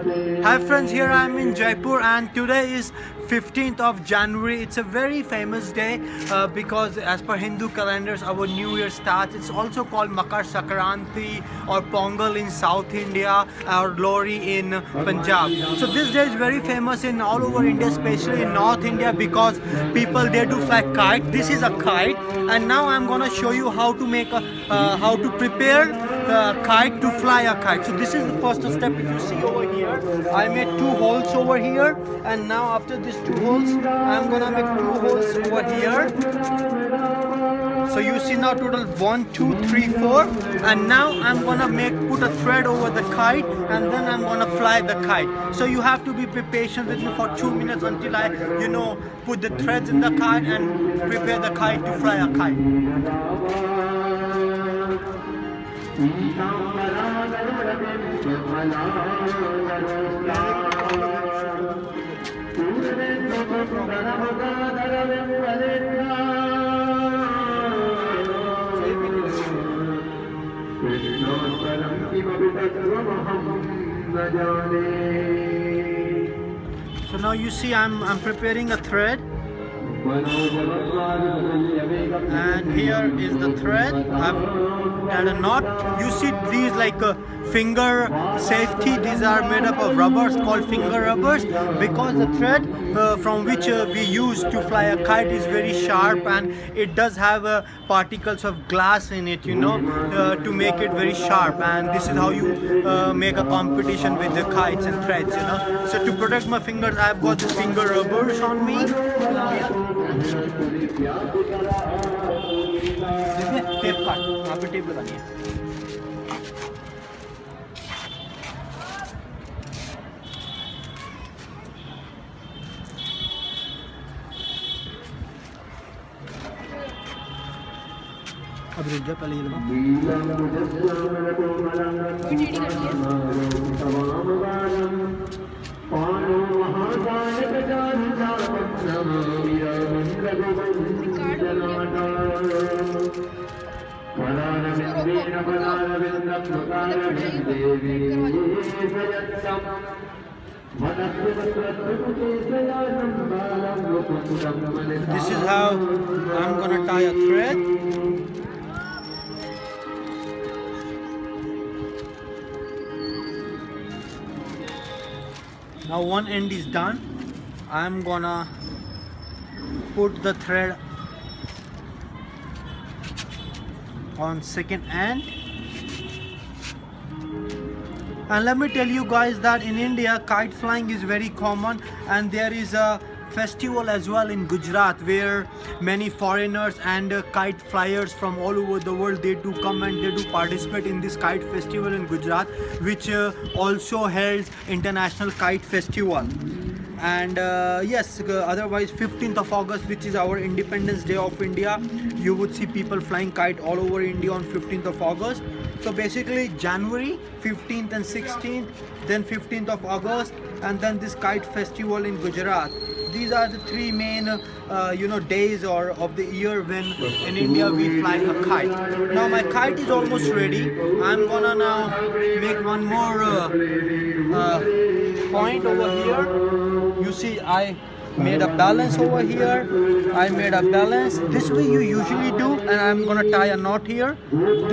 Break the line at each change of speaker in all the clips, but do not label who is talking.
Hi friends, here I am in Jaipur and today is 15th of January. It's a very famous day because as per Hindu calendars our new year starts. It's also called Makar Sankranti or Pongal in South India or Lohri in Punjab. So this day is very famous in all over India, especially in North India, because people they do fly kite. This is a kite and now I'm gonna show you how to make a how to prepare the kite to fly a kite. So this is the first step. If you see over here, I made 2 holes over here, and now after these 2 holes I'm gonna make 2 holes over here. So you see now total 1 2 3 4, and now I'm gonna put a thread over the kite, and then I'm gonna fly the kite. So you have to be patient with me for 2 minutes until I put the threads in the kite and prepare the kite to fly a kite. So now you see I'm preparing a thread, and here is the thread. I've tied a knot. You see these like finger safety, these are made up of rubbers called finger rubbers, because the thread from which we use to fly a kite is very sharp, and it does have particles of glass in it, to make it very sharp. And this is how you make a competition with the kites and threads. So to protect my fingers, I've got the finger rubbers on me. Tape काट, यहाँ पे tape लगानी है. अब रुक जा, पहले ये लगा. This is how I'm gonna tie a thread. Now one end is done. I'm gonna put the thread on second end. And let me tell you guys that in India kite flying is very common, and there is a festival as well in Gujarat where many foreigners and kite flyers from all over the world, they do come and they do participate in this kite festival in Gujarat, which also held International Kite Festival. And yes, otherwise 15th of August, which is our Independence Day of India, you would see people flying kite all over India on 15th of August. So basically January 15th and 16th, then 15th of August, and then this kite festival in Gujarat. These are the 3 main days or of the year when in India we fly a kite. Now my kite is almost ready. I'm gonna now make one more point over here. You see I made a balance over here. I made a balance. This way you usually do, and I'm gonna tie a knot here.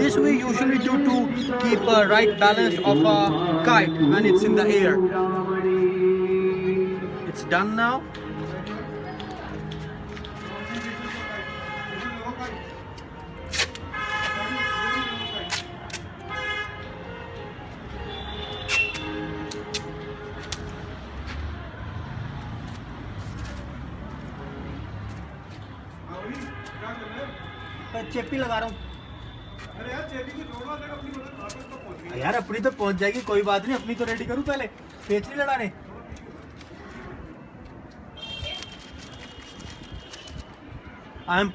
This way you usually do to keep a right balance of a kite when it's in the air. It's done now. चेपी लगा रहा हूँ. अरे यार चेपी की जोड़वा देगा अपनी तो यार अपनी तो पहुंच जाएगी, कोई बात नहीं. अपनी तो रेडी करूँ पहले, पेच नहीं लड़ाने. I'm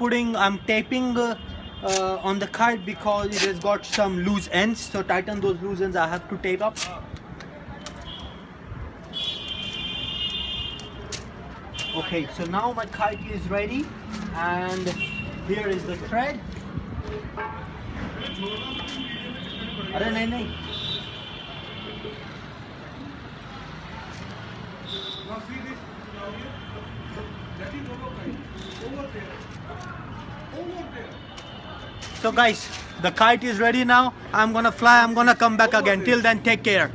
taping on the kite because it has got some loose ends. So tighten those loose ends. I have to tape up. Okay, so now my kite is ready, and here is the thread. अरे नहीं नहीं
Now see this. Now here. That is over there. Over there. Over there.
So guys, the kite is ready now. I'm gonna fly. I'm gonna come back again. Till then, take care.